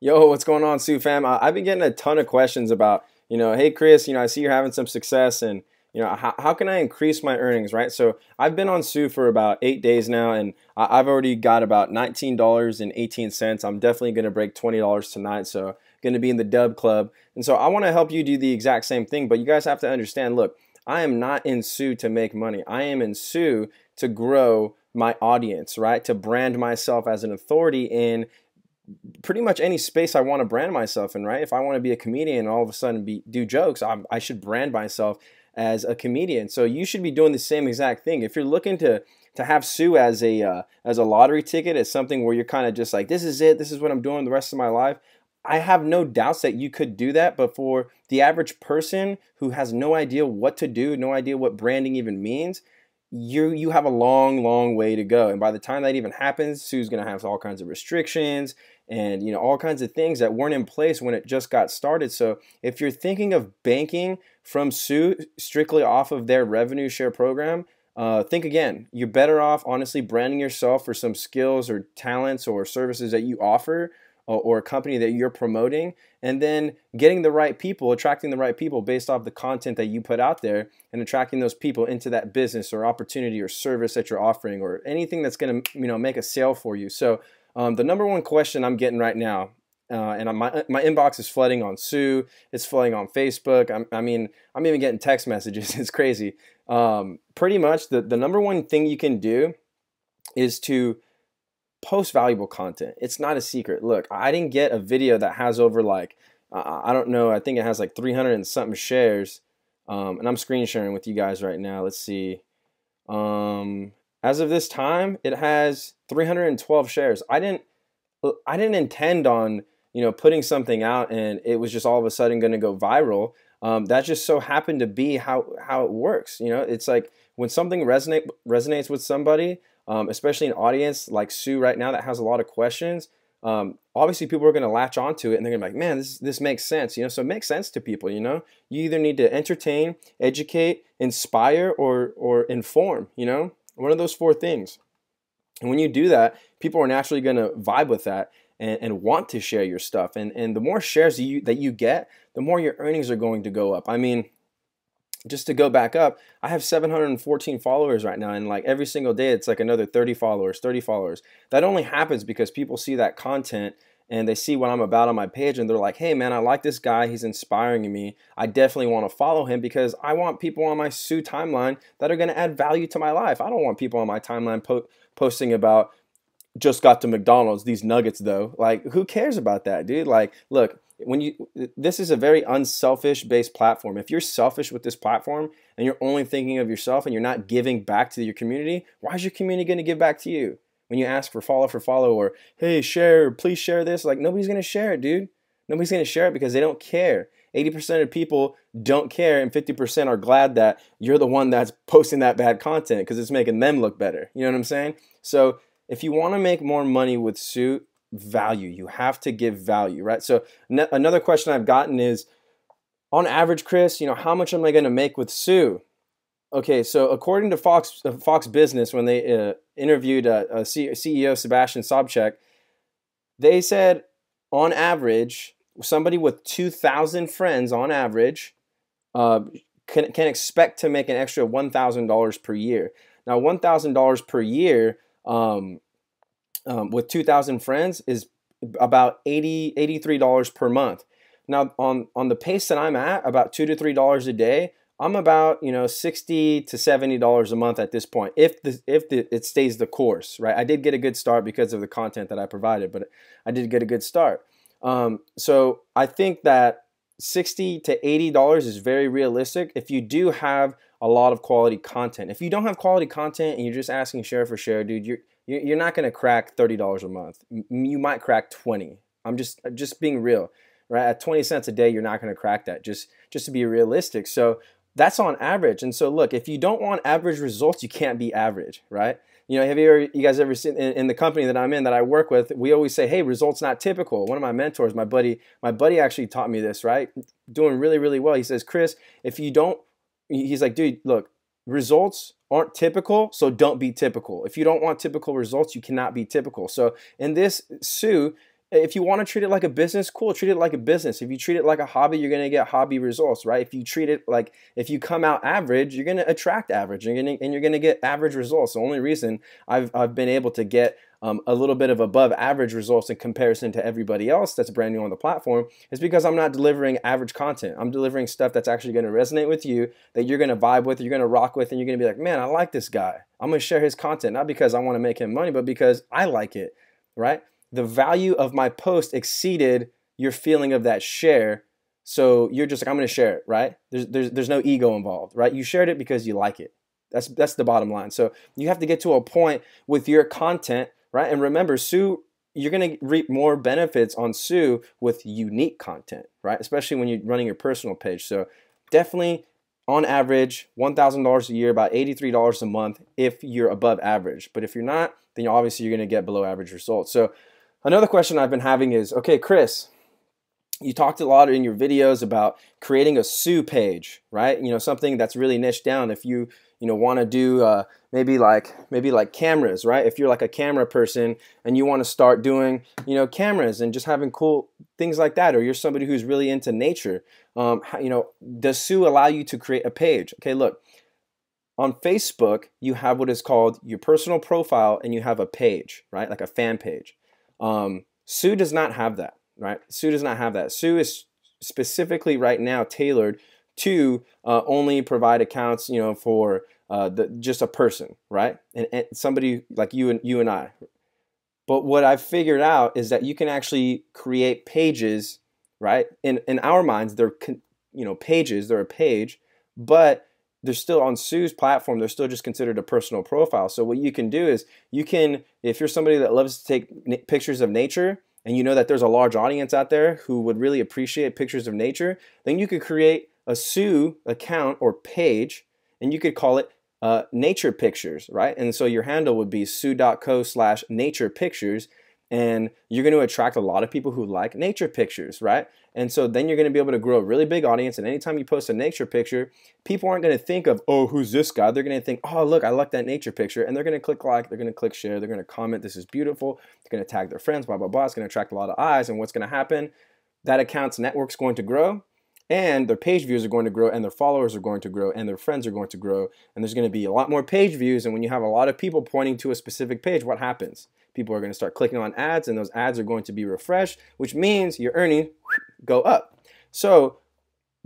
Yo, what's going on, Sue fam? I've been getting a ton of questions about, hey Chris, I see you're having some success and, how can I increase my earnings, right? So I've been on Sue for about 8 days now and I've already got about $19.18. I'm definitely going to break $20 tonight. So going to be in the dub club. And so I want to help you do the exact same thing, but you guys have to understand, look, I am not in Sue to make money. I am in Sue to grow my audience, right? To brand myself as an authority in pretty much any space I want to brand myself in, right? If I want to be a comedian and all of a sudden do jokes, I should brand myself as a comedian. So you should be doing the same exact thing. If you're looking to have Sue as a lottery ticket, as something where you're kind of just like, this is it, this is what I'm doing the rest of my life. I have no doubts that you could do that, but for the average person who has no idea what to do, no idea what branding even means, you have a long way to go. And by the time that even happens, Sue's gonna have all kinds of restrictions and all kinds of things that weren't in place when it just got started. So if you're thinking of banking from Sue strictly off of their revenue share program, think again. You're better off honestly branding yourself for some skills or talents or services that you offer, or a company that you're promoting, and then getting the right people, attracting the right people based off the content that you put out there, and attracting those people into that business or opportunity or service that you're offering, or anything that's going to make a sale for you. So the number one question I'm getting right now, and my inbox is flooding on Sue, it's flooding on Facebook. I'm even getting text messages. It's crazy. Pretty much the number one thing you can do is to post valuable content. It's not a secret. Look, I didn't get a video that has over like, I don't know, I think it has like 300 and something shares. And I'm screen sharing with you guys right now. Let's see. As of this time, it has 312 shares. I didn't intend on, putting something out and it was just all of a sudden going to go viral. That just so happened to be how it works. It's like when something resonates with somebody, especially an audience like Sue right now that has a lot of questions, obviously people are going to latch onto it and they're going to be like, man, this makes sense. So it makes sense to people. You either need to entertain, educate, inspire, or inform. One of those four things. And when you do that, people are naturally going to vibe with that and want to share your stuff. And the more shares that you get, the more your earnings are going to go up. I mean, just to go back up, I have 714 followers right now, and like every single day it's like another 30 followers. That only happens because people see that content and they see what I'm about on my page and they're like, hey man, I like this guy, he's inspiring me. I definitely want to follow him because I want people on my Sue timeline that are going to add value to my life. I don't want people on my timeline posting about just got to McDonald's, these nuggets though. Like, who cares about that, dude? Like, look, this is a very unselfish based platform. If you're selfish with this platform and you're only thinking of yourself and you're not giving back to your community, why is your community going to give back to you? When you ask for follow or hey, share, please share this, like nobody's going to share it, dude. Nobody's going to share it because they don't care. 80% of people don't care and 50% are glad that you're the one that's posting that bad content because it's making them look better. You know what I'm saying? So if you want to make more money with Sue, value. You have to give value, right? So another question I've gotten is, on average, Chris, how much am I going to make with Sue? Okay, so according to Fox Business, when they interviewed CEO Sebastian Sobchak, they said on average, somebody with 2,000 friends on average can expect to make an extra $1,000 per year. Now, $1,000 per year with 2,000 friends is about $83 per month. Now, on the pace that I'm at, about $2 to $3 a day, I'm about $60 to $70 a month at this point. If it stays the course, right? I did get a good start because of the content that I provided, but I did get a good start. So I think that $60 to $80 is very realistic if you do have a lot of quality content. If you don't have quality content and you're just asking share for share, dude, you're not going to crack $30 a month. You might crack 20. I'm just being real, right? At 20 cents a day, you're not going to crack that, just to be realistic. So that's on average. And so look, if you don't want average results, you can't be average, right? Have you guys ever seen in the company that I'm in, that I work with, we always say, hey, results not typical. One of my mentors, my buddy actually taught me this, right? Doing really, really well. He says, Chris, he's like, dude, look, results aren't typical, so don't be typical. If you don't want typical results, you cannot be typical. So in this, Sue, If you want to treat it like a business, cool, treat it like a business. If you treat it like a hobby, you're going to get hobby results, right? If you treat it like, if you come out average, you're going to attract average, and you're going to get average results. The only reason I've been able to get a little bit of above average results in comparison to everybody else that's brand new on the platform is because I'm not delivering average content. I'm delivering stuff that's actually going to resonate with you, that you're going to vibe with, you're going to rock with, and you're going to be like, man, I like this guy. I'm going to share his content, not because I want to make him money, but because I like it, right? The value of my post exceeded your feeling of that share. So you're just like, I'm going to share it, right? There's no ego involved, right? You shared it because you like it. That's the bottom line. So you have to get to a point with your content, right? And remember, Sue, you're going to reap more benefits on Sue with unique content, right? Especially when you're running your personal page. So definitely, on average, $1,000 a year, about $83 a month if you're above average. But if you're not, then obviously you're going to get below average results. So another question I've been having is, okay, Chris, you talked a lot in your videos about creating a Sue page, right? Something that's really niche down. If you want to do maybe like cameras, right? If you're like a camera person and you want to start doing cameras and just having cool things like that, or you're somebody who's really into nature, does Sue allow you to create a page? Okay, look, on Facebook you have what is called your personal profile, and you have a page, right? Like a fan page. Sue does not have that, right? Sue does not have that. Sue is specifically right now tailored to only provide accounts, for just a person, right? And somebody like you and I. But what I've figured out is that you can actually create pages, right? In our minds, they're pages. They're a page, but they're still on Sue's platform. They're still just considered a personal profile. So what you can do is if you're somebody that loves to take pictures of nature, and you know that there's a large audience out there who would really appreciate pictures of nature, then you could create a Sue account or page, and you could call it nature pictures, right? And so your handle would be sue.co/nature pictures, and you're going to attract a lot of people who like nature pictures, right? And so then you're going to be able to grow a really big audience, and anytime you post a nature picture, people aren't going to think of, oh, who's this guy? They're going to think, oh, look, I like that nature picture, and they're going to click like, they're going to click share, they're going to comment, this is beautiful, they're going to tag their friends, blah, blah, blah. It's going to attract a lot of eyes, and what's going to happen? That account's network's going to grow, and their page views are going to grow, and their followers are going to grow, and their friends are going to grow, and there's going to be a lot more page views. And when you have a lot of people pointing to a specific page, what happens? People are going to start clicking on ads, and those ads are going to be refreshed, which means your earnings go up. So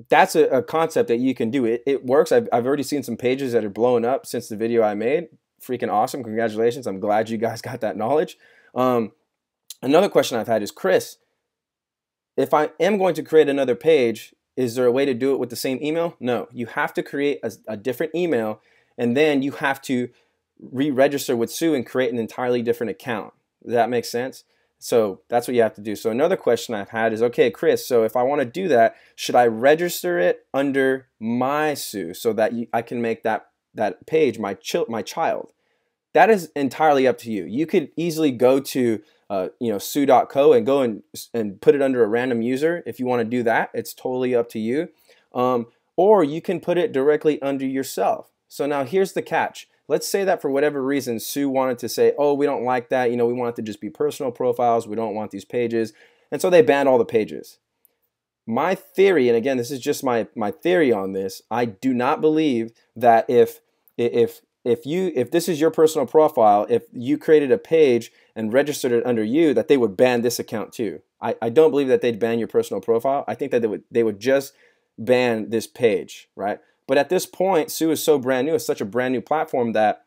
that's a concept that you can do. It works. I've already seen some pages that are blowing up since the video I made. Freaking awesome. Congratulations. I'm glad you guys got that knowledge. Another question I've had is, Chris, if I am going to create another page, is there a way to do it with the same email? No, you have to create a different email, and then you have to re-register with Sue and create an entirely different account. Does that make sense? So that's what you have to do. So another question I've had is, okay, Chris, so if I want to do that, should I register it under my Sue so that I can make that page my child? That is entirely up to you. You could easily go to sue.co and go and put it under a random user. If you want to do that, it's totally up to you. Or you can put it directly under yourself. So now here's the catch. Let's say that for whatever reason, Sue wanted to say, oh, we don't like that. We want it to just be personal profiles. We don't want these pages. And so they banned all the pages. My theory, and again, this is just my theory on this, I do not believe that if this is your personal profile, if you created a page and registered it under you, that they would ban this account too. I don't believe that they'd ban your personal profile. I think that they would just ban this page, right? But at this point, Sue is so brand new, it's such a brand new platform that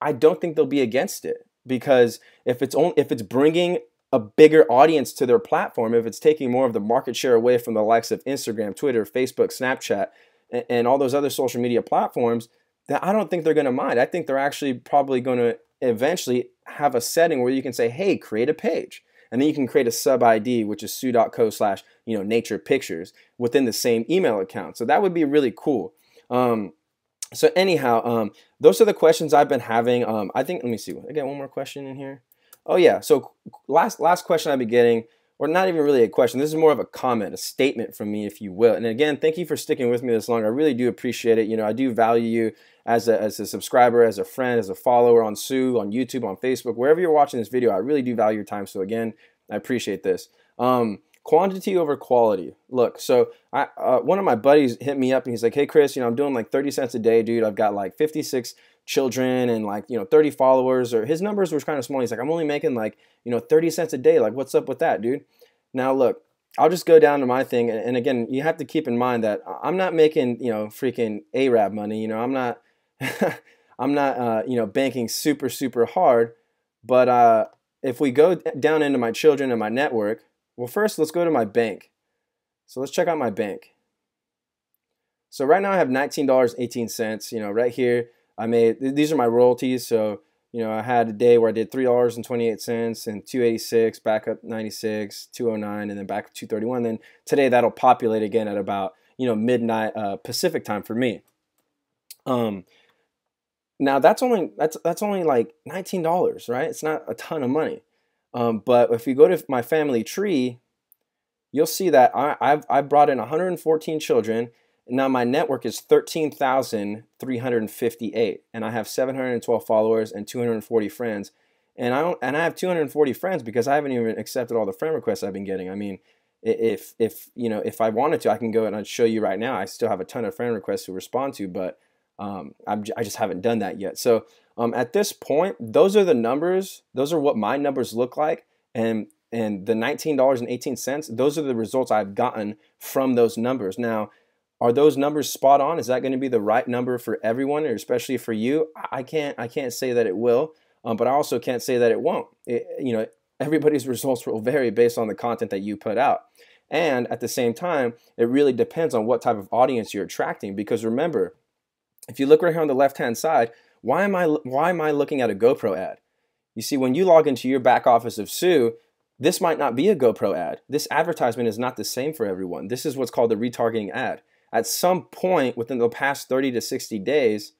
I don't think they'll be against it, because if it's bringing a bigger audience to their platform, if it's taking more of the market share away from the likes of Instagram, Twitter, Facebook, Snapchat, and all those other social media platforms, then I don't think they're going to mind. I think they're actually probably going to eventually have a setting where you can say, hey, create a page. And then you can create a sub ID, which is sue.co/nature pictures within the same email account. So that would be really cool. So anyhow, those are the questions I've been having. I think, let me see, I got one more question in here. Oh yeah, so last question I've been getting, or not even really a question, this is more of a comment, a statement from me, if you will. And again, thank you for sticking with me this long. I really do appreciate it. I do value you as a subscriber, as a friend, as a follower on Sue, on YouTube, on Facebook, wherever you're watching this video. I really do value your time. So again, I appreciate this. Quantity over quality. Look, so one of my buddies hit me up and he's like, "Hey Chris, I'm doing like 30 cents a day, dude. I've got like 56 children and like 30 followers." Or his numbers were kind of small. He's like, "I'm only making like 30 cents a day. Like, what's up with that, dude?" Now look, I'll just go down to my thing, and again, you have to keep in mind that I'm not making freaking Arab money. I'm not I'm not banking super hard. But if we go down into my children and my network, well, first let's go to my bank. So let's check out my bank. So right now I have $19.18. Right here I made, these are my royalties. So I had a day where I did $3.28 and 286, back up 96, 209, and then back up 231. Then today that'll populate again at about midnight Pacific time for me. Now that's only like $19, right? It's not a ton of money. But if you go to my family tree, you'll see that I've brought in 114 children. Now my network is 13,358, and I have 712 followers and 240 friends. And I have 240 friends because I haven't even accepted all the friend requests I've been getting. I mean, if I wanted to, I can go and I'd show you right now. I still have a ton of friend requests to respond to, but I just haven't done that yet. So at this point, those are the numbers. Those are what my numbers look like, and the $19.18. Those are the results I've gotten from those numbers. Now, are those numbers spot on? Is that going to be the right number for everyone, or especially for you? I can't say that it will, but I also can't say that it won't. Everybody's results will vary based on the content that you put out. And at the same time, it really depends on what type of audience you're attracting. Because remember, if you look right here on the left-hand side, why am I looking at a GoPro ad? You see, when you log into your back office of Sue, this might not be a GoPro ad. This advertisement is not the same for everyone. This is what's called a retargeting ad. At some point within the past 30 to 60 days,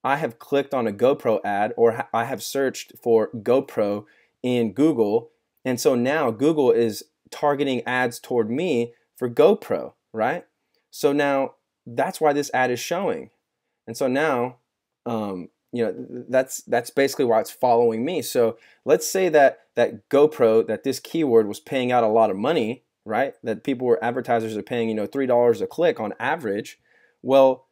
I have clicked on a GoPro ad, or I have searched for GoPro in Google. And so now Google is targeting ads toward me for GoPro, right? So now that's why this ad is showing. And so now, that's basically why it's following me. So let's say that GoPro, that this keyword was paying out a lot of money, right? That advertisers are paying, $3 a click on average. Well,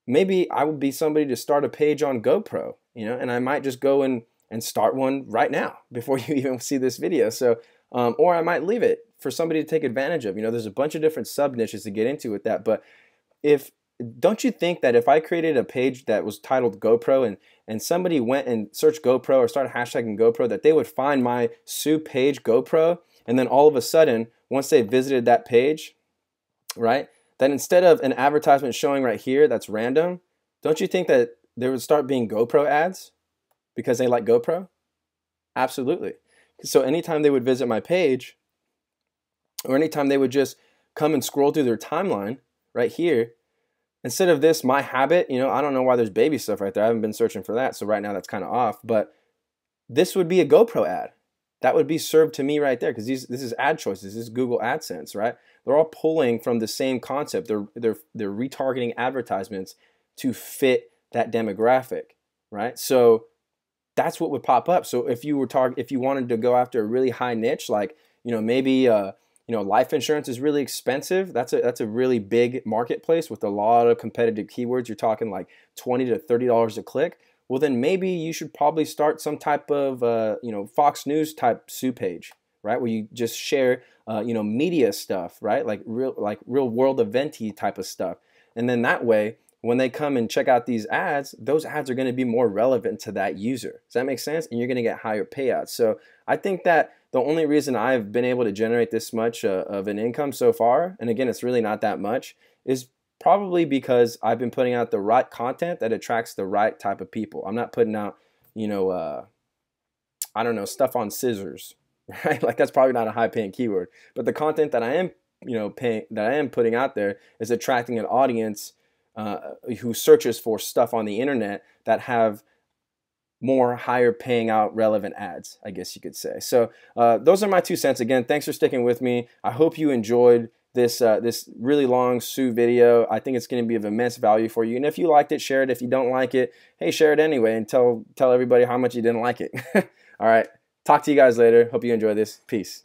maybe I would be somebody to start a page on GoPro, and I might just go and start one right now before you even see this video. So, or I might leave it for somebody to take advantage of. There's a bunch of different sub niches to get into with that. But don't you think that if I created a page that was titled GoPro and somebody went and searched GoPro or started hashtagging GoPro, that they would find my Sue page GoPro, and then all of a sudden, once they visited that page, right, then instead of an advertisement showing right here that's random, don't you think that there would start being GoPro ads because they like GoPro? Absolutely. So anytime they would visit my page, or anytime they would just come and scroll through their timeline right here, instead of this, my habit, I don't know why there's baby stuff right there. I haven't been searching for that. So right now that's kind of off. But this would be a GoPro ad. That would be served to me right there, because this is ad choices. This is Google AdSense, right? They're all pulling from the same concept. They're retargeting advertisements to fit that demographic, right? So that's what would pop up. So if you wanted to go after a really high niche, like maybe life insurance is really expensive. That's a really big marketplace with a lot of competitive keywords. You're talking like $20 to $30 a click. Well, then maybe you should probably start some type of Fox News type Sue page, right? Where you just share media stuff, right? Like real world eventy type of stuff. And then that way, when they come and check out these ads, those ads are going to be more relevant to that user. Does that make sense? And you're going to get higher payouts. So I think that the only reason I've been able to generate this much of an income so far, and again, it's really not that much, is probably because I've been putting out the right content that attracts the right type of people. I'm not putting out, I don't know, stuff on scissors, right? Like that's probably not a high-paying keyword. But the content that I am, putting out there is attracting an audience who searches for stuff on the internet that have more higher paying out relevant ads, I guess you could say. So those are my 2 cents. Again, thanks for sticking with me. I hope you enjoyed this really long Sue video. I think it's going to be of immense value for you. And if you liked it, share it. If you don't like it, hey, share it anyway and tell everybody how much you didn't like it. All right. Talk to you guys later. Hope you enjoy this. Peace.